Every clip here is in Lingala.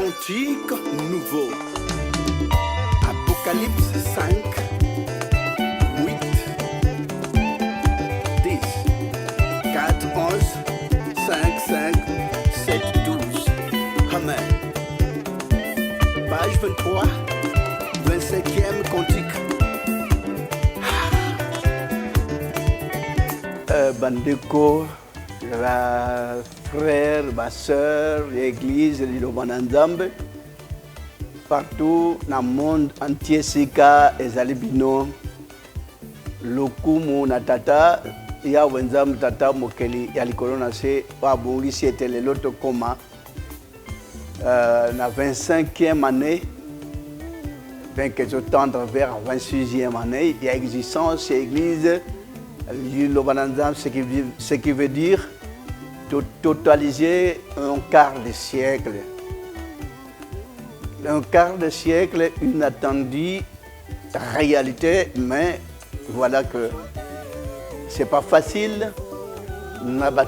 cantique nouveau. Apocalypse 5, 8, 10, 4, 11, 5, 5, 7, 12. Amen. Page 23, 25e cantique. Bandeko, la frère, ma soeur, l'église, l'Ilobananzambe, partout dans le monde entier, sika ezalibino, lokumu na tata, ya wenzam tata mokeli ya likolo na se, wabungi si etele loto koma, na 25e année, bien que je tendre vers 26e année, il y a existence, l'église, l'Ilobananzambe, ce qui veut dire totaliser un quart de siècle. Un quart de siècle, une attendue réalité, mais voilà que c'est pas facile. Naba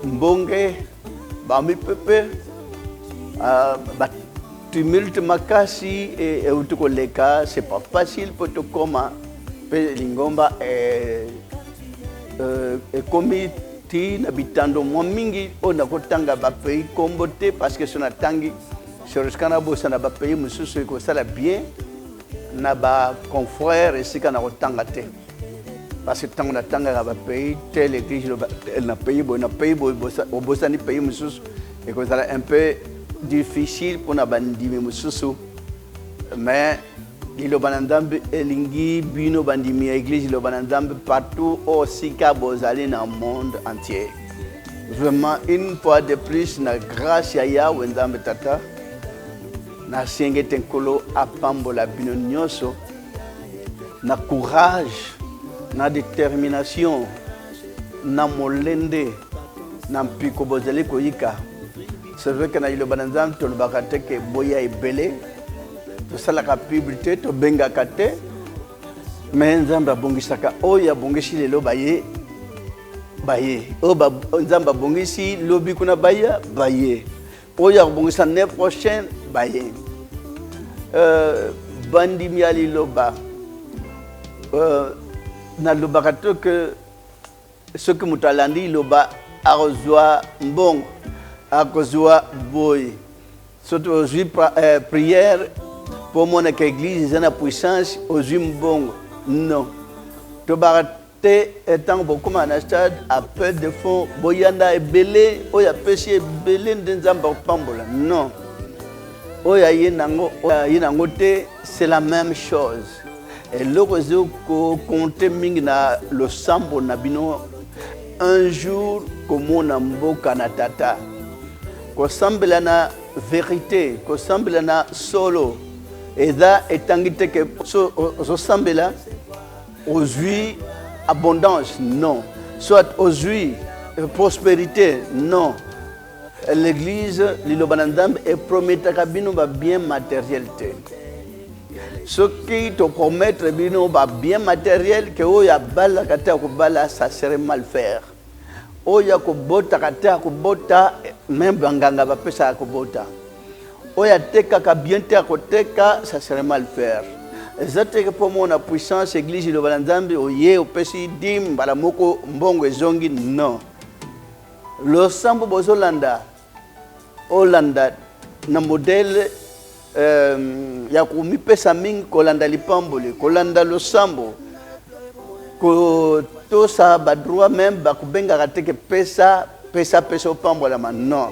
mbonge, bami pepe, tumulte makasi et utukoleka, c'est pas facile pour tout comment lingomba et comité n'habitando moins mingi on a kotanga ba pays kombote parce que son atangi sur skana bossa na ba pays mususu ko sala bien na ba confrère et sikana kotanga te parce que tango na tanga ba pays tel église na pays bossa bossa ni pays mususu et ko sala un peu difficile pour na bandimi mususu mais l'Ilobananzambe elingi bino bandimi église l'Ilobananzambe partout au sika bozali dans le monde entier. Vraiment une fois de plus na grâce ya Yahweh Nzambe tata na sengete nkolo apambola bino nyonso na courage na détermination na molende na mpiko bozali koyika. C'est vrai que na l'Ilobananzambe tolobaka te ke boya ebele salaka publicité to benga kate mais nzambe abongisaka oyo abongisi lelo baye o nzambe abongisi lobi kuna baye oyo abongisa l'année prochaine baye bandimi ya liloba nalobaka to que soki moto alandi liloba akozwa mbongo akozwa boye soki ozwi prière pour mon église, c'est une puissance aux bongo. Non. Tobarate étant beaucoup à stade à peu de fonds, boyanda et belé, oya péché belé d'enzamba pambola. Non. Oya yenangote, c'est la même chose. Et l'orezo ko compte mingna le sambo nabino un jour comme on a mboka na tata. Ko sambela na vérité, ko sambela na solo. Et là, étangite que so sambela aujourd'hui abondance, non. Soit aujourd'hui prospérité, non. L'église, l'Ilobananzambe est promettre kabino ba bien matérialité. Ce qui te promettre bino ba bien matériel que oya bala kata ko bala ça serait mal faire. Oya ko bota kata ko bota même banganga ba pesa ko bota. Oya teka ka bien te akoteka, ça serait mal faire. Ezate pour mon puissance église l'Ilobananzambe oye opesi dim bala moko mbongo ezongi non. Lo sambo bozolanda Hollanda na modèle ya kumi pesa mingi kolanda lipambole kolanda lo sambo ko to sa ba droit même ba kubenga kateke pesa opambola non.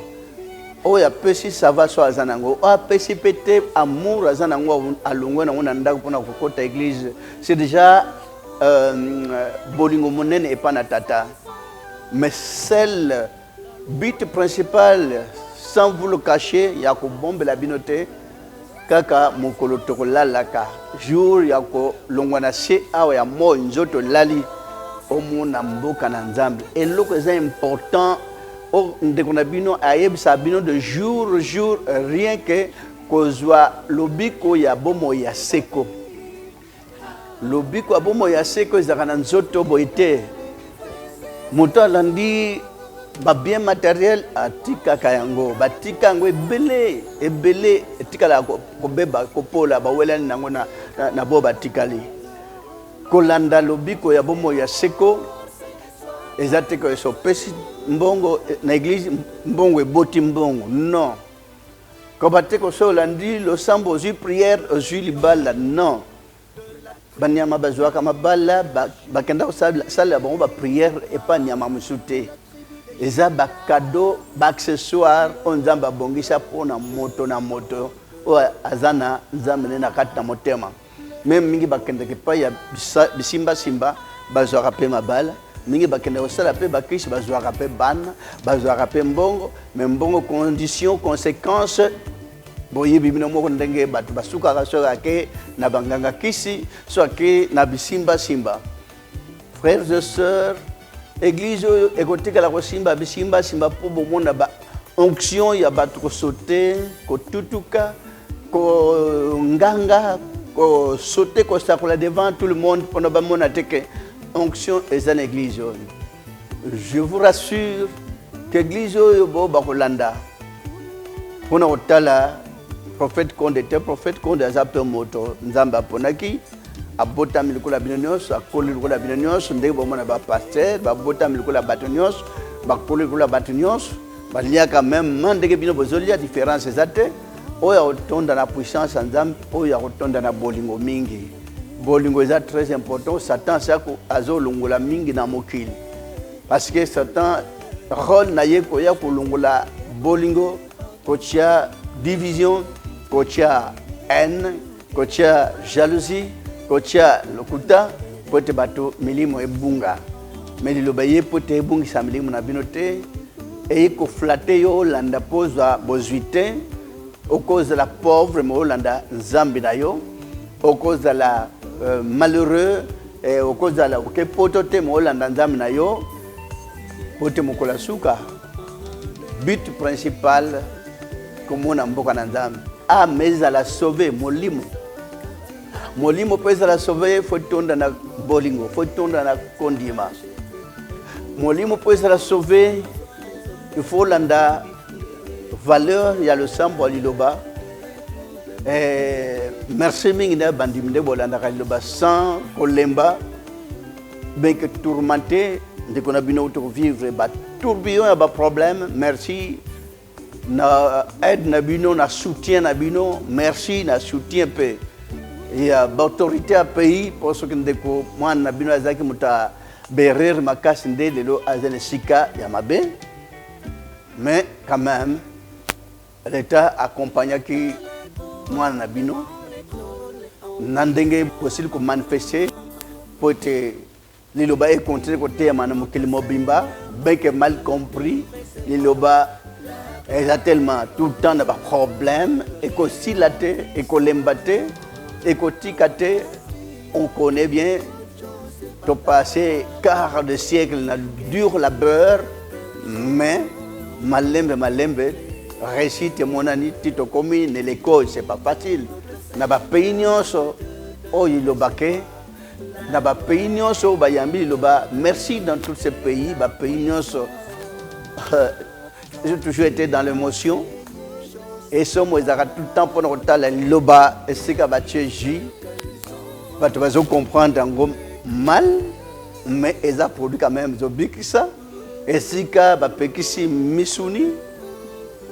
Oya pesi ça va so azanango a pesi pété amour azanango alongwe na ngona ndako pona kokota église c'est déjà bolingo monene et pas na tata mais celle but principal sans vous le cacher ya ko bombe la binote kaka mokolo tokolalaka jour ya ko longwa na se awa ya mo nzoto lali omona mboka na Nzambe et loko est important. Oh, ndekona ayebisa bino de jour au jour rien que kozwa lobiko ya bomo ya seko. Lobiko ya bomo ya seko ezaka na nzoto boite. Moto alandi ba bien matériel atika kayango batika yango ebele etika la ko beba ko pola ba welani nango na bo batikali kolanda lobiko ya bomo ya seko ezate ko so pesi mbongo na église mbongo eboti mbongo non ko bateko so landi lo sambo zu prière zu libala non banyama bazwaka mabala bakenda ko sala bongo ba prière et pas nyama musute eza ba cadeau ba accessoire onzamba bongisa pona moto na moto o azana nzamene na kati na motema même mingi bakenda ke pa ya bisimba bazwaka pe mabala mingi bakenda osala pe bakristo bazwaka pe bana bazwaka pe mbongo mais mbongo condition conséquence boye bibino moko ndenge batu basuka kasoka ke na banganga kisi so ke na bisimba frères et sœurs église ekotika la kosimba bisimba po bomona ba onction ya batu ko sauter ko tutuka ko nganga ko sauter ko sakola devant tout le monde pour ba mona teke onction est une église. Je vous rassure que l'église yo ba kolanda pona otala prophète Konde était prophète Konde azape moto nzamba ponaki abota milikola binonyos akoli likola binonyos ndenge bomona ba pasteur babota milikola batonyos bakoli likola batonyos balia quand même mandeke bino bozolia différence ezate oya otonda na puissance nzambe oya otonda na bolingo mingi bolingo eza très important Satan sako azolongola mingi na mokili parce que Satan rôle na yeko ya kolongola bolingo kotia division kotia haine kotia jalousie kotia lokuta pote bato milimo ebunga mais liloba ye pote ebungisa milimo na binote et ko flatter yo landa poza bozuite au cause de la pauvre mo landa nzambi na yo au cause de la malheureux et au cause de la ke potote mo landa nzambi na yo pote mokola suka but principal comme on mboka na nzambi a mais à la sauver molimo pesa la sauver faut tonda na bolingo faut tonda na kondima molimo pesa la sauver il faut landa valeur ya le sambo liloba merci mingi na bandimde bolanda liloba sans kolemba ben que tourmenté de qu'on a bino to vivre ba tourbillon ya ba problème merci na aide na bino na soutien na bino merci na soutien pe ya ba autorité à pays pour ce que ndeko mwana na bino azaki muta berer makasi ndele lo azele sika ya mabe mais quand même l'État accompagne qui mwana na bino nandenge possible ko manifester pour te liloba et continuer côté mana mokili mobimba bien que mal compris liloba a tellement tout le temps de problèmes et qu'aussi la terre et qu'on l'embâtait et qu'on ticate on connaît bien tout passé quart de siècle na dur labeur mais malembe récite mon ani tito komi ne l'école c'est pas facile na ba pays nyonso o ilobake na ba pays nyonso ba yambi loba merci dans tous ces pays ba pays nyonso j'ai toujours été dans l'émotion et ça moi tout le temps pendant le temps loba et c'est que ba tcheji ba tu vas comprendre en mal mais ils a produit quand même zobiki ça et c'est que ba pekisi misuni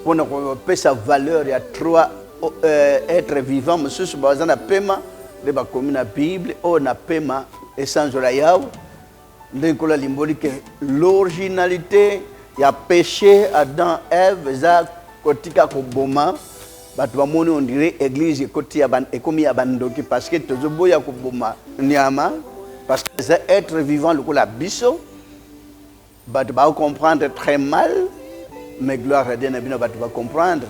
pour nous payer sa valeur il y a trois être vivant monsieur sur na pema de ba commune la Bible on a pema essence la yao ndenkola limboli que l'originalité il y a péché Adam Ève za kotika ko boma batu ba moni on dirait église koti ya ban ekomi ya bandoki parce que tozoboya ko boma nyama parce que c'est être vivant le la biso batu ba comprendre très mal mais gloire à Dieu na bino batu ba comprendre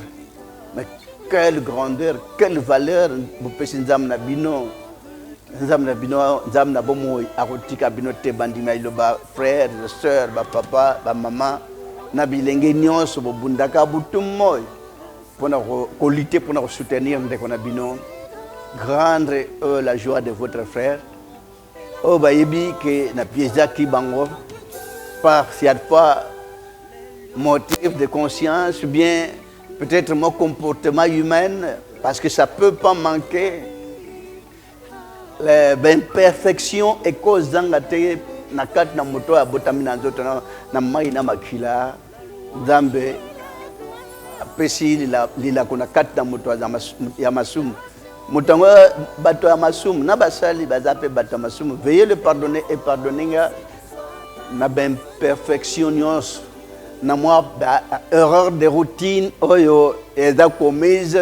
mais quelle grandeur quelle valeur bu pesi nzam na bino nzam na bomo akotika bino te bandima iloba frère sœur ba papa ba maman na bilenge nyonso bobundaka butu moy pona ko lutter pona ko soutenir ndeko na bino grande la joie de votre frère o ba yebi que na pieza ki bango par cette fois motif de conscience, ou bien peut-être mon comportement humain, parce que ça ne peut pas manquer. L'imperfection est cause d'angate na kat na moto ya botami na nzoto na mai na makila Nzambe apesi lila kuna kat na moto ya masumu mutango bato ya masumu na basali bazape bato ya masumu, veuillez le pardonner et pardonner na imperfection nyonso na moi erreur de routine oyo eza commise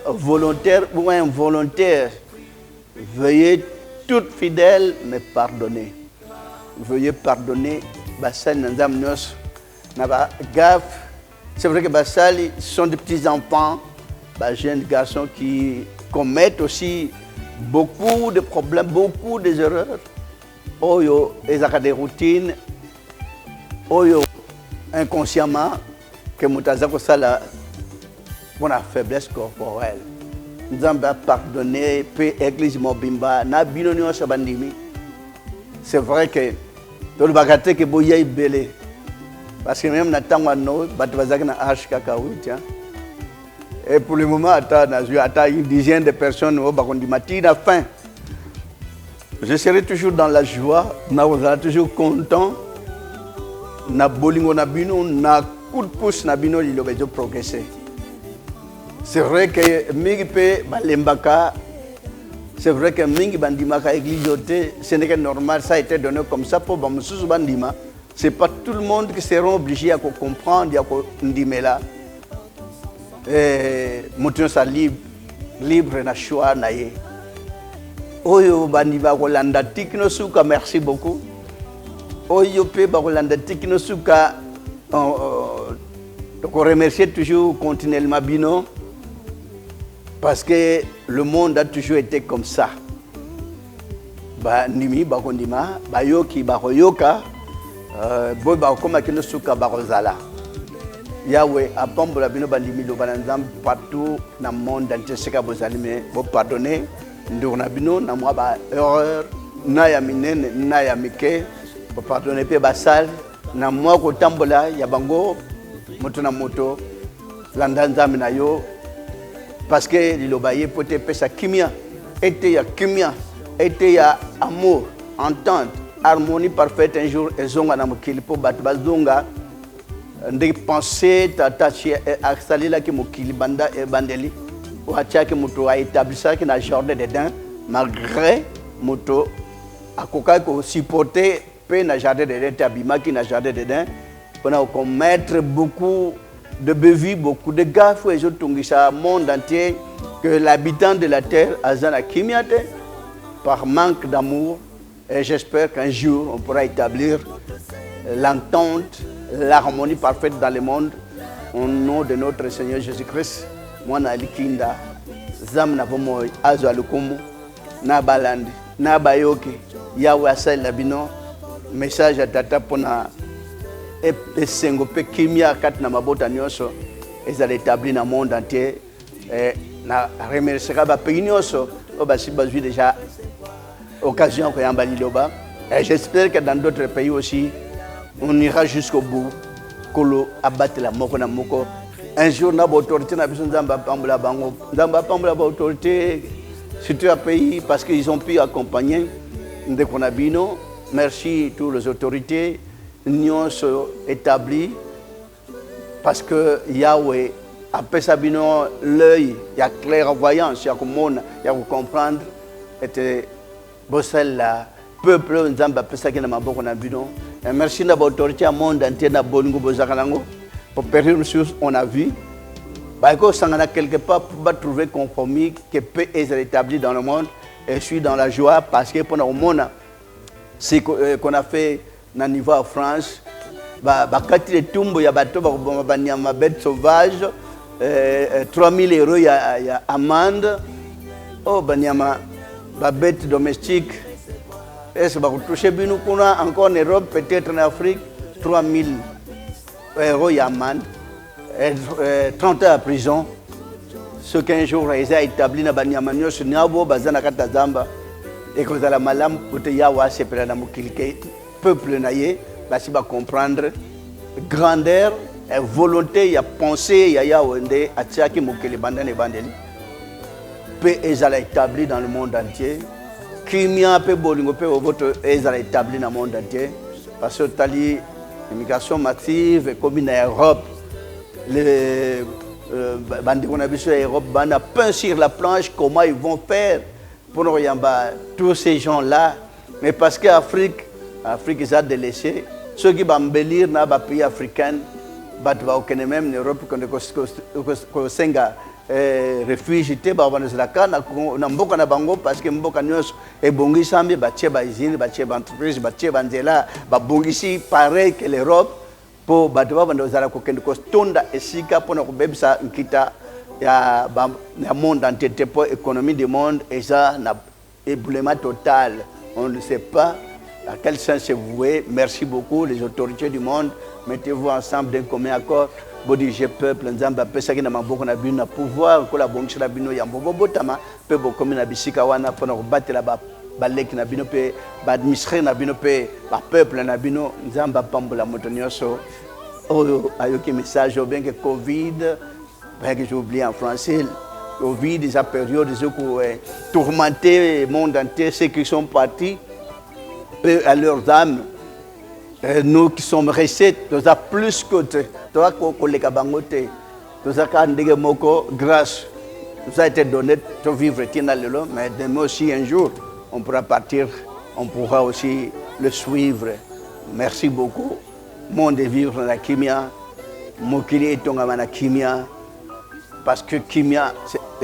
volontaire ou involontaire. Veuillez tout fidèle me pardonner. Veuillez pardonner basali nanzam nyos na ba gaffe. C'est vrai que basali sont des petits enfants, jeunes garçons qui commettent aussi beaucoup de problèmes, beaucoup d'erreurs. Oyo ezaka des routines. Oyo inconsciemment que mutazako sala pour la faiblesse corporelle. Nzambe a pardonné pe église mobimba na bino nyonso bandimi. C'est vrai que tout le bagate que boya ibele parce que même na tangwa no bato bazaki na arche kaka tiens. Et pour le moment ata une dizaine de personnes au bakondima tina fin. Je serai toujours dans la joie, na ozala toujours content. Na bolingo na bino na coup de pouce na bino liloba ezo progresser. C'est vrai que mingi pe balembaka, c'est vrai que mingi bandimaka église yote, ce n'est que normal, ça a été donné comme ça pour bamususu bandima. C'est pas tout le monde qui seront obligés à comprendre, à ndimela. Et moutons sa libre na choix na ye. Oyo bandima kolanda tikno suka, merci beaucoup. Oyo pe bakolanda tikno suka, donc on remercie toujours continuellement bino. Parce que le monde a toujours été comme ça. Nimi bakondima, bayoki bakoyoka, boy bakoma kino suka bakozala. Yahweh apambola bino bandimi lo banzam partout dans le monde entier seka bozali me bo pardonner ndona bino na mwa ba erreur na ya minene na ya mike bo pardonner pe basal na mwa ko tambola ya bango moto na moto landanzam na yo. Parce que l'Ilobaye peut être sa kimia, était ya kimia, était ya amour, entente, harmonie parfaite un jour, et zonga na mokili po batbazonga, de penser t'attacher à salila ki mokili banda et bandeli, ou atia ki moto a établi ça qui n'a jardin dedans, malgré moto a koka ko supporter pe na jardin dedans, tabima qui n'a jardin dedans, on a commettre beaucoup de bévues, beaucoup de gaffes, et je trouve ça monde entier que l'habitant de la terre a zana kimiate par manque d'amour. Et j'espère qu'un jour on pourra établir l'entente, l'harmonie parfaite dans le monde au nom de notre Seigneur Jésus-Christ. Moi na likinda zam na bomo azo alukumu na balandi na bayoki Yahweh asal labino message à tata pona et sengo pe kimia kat na mabota nyonso ezala établi na monde entier na remerciera ba pays nyonso o basi bazui déjà occasion ko yamba liloba et j'espère que dans d'autres pays aussi on ira jusqu'au bout kolo abattre la moko na moko un jour na autorité na biso nzamba pambola bango nzamba pambola ba autorité surtout à pays parce qu'ils ont pu accompagner ndeko na bino. Merci tous les autorités nous sommes établis parce que Yahweh a fait l'œil, il y a clairvoyance, il y a comprendre, il y a comprendre. Et Bossel, peuple, nous avons fait ça qui n'a pas beaucoup d'habitude. Merci à l'autorité du monde entier, pour période on a vu. Quelque part, pour trouver compromis que peut être établi dans le monde. Et je suis dans la joie parce que pendant le monde, c'est qu'on a fait na niveau en France, bakati les tumbo ya bato bakobanya bête sauvage, 3000 € ya amende. Oh banyama ba bête domestique. Est-ce que toucher binu kuna encore en Europe, peut-être en Afrique, 3000 € ya amende, 30 ans à prison. Ce qu'un jour ils ont établi na banyama nyoso nyabo bazana kata zamba et que la malam pour te yawa c'est pour la mokilike peuple naïe, bah si va comprendre grandeur et volonté ya pensée ya Yaoundé atiaki mokili bandane bandeli pe ezala établi dans le monde entier kimia pe bolingo pe oboto ezala établi dans le monde entier parce que tali immigration massive comme en Europe les bandeko na biso Europe bana peint sur la planche comment ils vont faire pour nous yamba tous ces gens là mais parce que Afrique ils a délaissé ceux qui vont embellir na ba pays africain bat va aucun même en Europe ko senga réfugiés ba banazela kana na mboka na bango parce que mboka nyos e bongisa mbi ba tie ba usine ba tie ba entreprise ba tie ba nzela ba bongisi pareil que l'Europe pour ba ba banazela ko kende ko stonda esika pona ko bebisa nkita ya monde entier pour économie du monde et ça na éboulement total on ne sait pas à quel sens c'est voué. Merci beaucoup les autorités du monde. Mettez-vous ensemble d'un commun accord. Bodige peuple, nzamba pesa kina maboko na bino na pouvoir ko la bongisha na bino ya mbobo botama pe bo komina bisika wana pona ko batela ba baleki na bino pe ba administrer na bino pe ba peuple na bino nzamba pambola moto nyonso. Oh ayoki message bien que Covid, bien que j'ai oublié en français. Covid, des période des qui tourmenté le monde entier, ceux qui sont partis, eux à leurs âmes. Nous qui sommes restés, nous avons plus que nous avons grâce, nous a été donné de vivre, mais demain aussi un jour, on pourra partir, on pourra aussi le suivre. Merci beaucoup. Monde de vivre dans la kimia, mokili etongama na kimia, parce que kimia,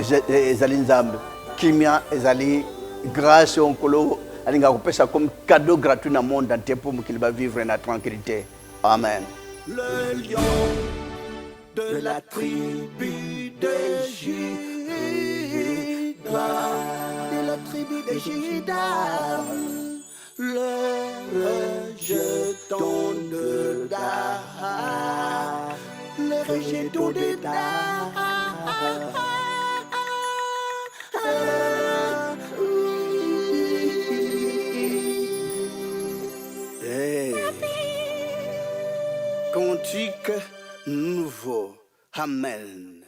c'est ezali nzambe. Kimia ezali grâce au kolo. Alinga kopesa comme cadeau gratuit dans le monde entier pour qu'il va vivre dans la tranquillité. Amen. Le lion de la tribu de Juda, le rejeton de Dara, le rejeton de Dara. Cantique nouveau. Amen.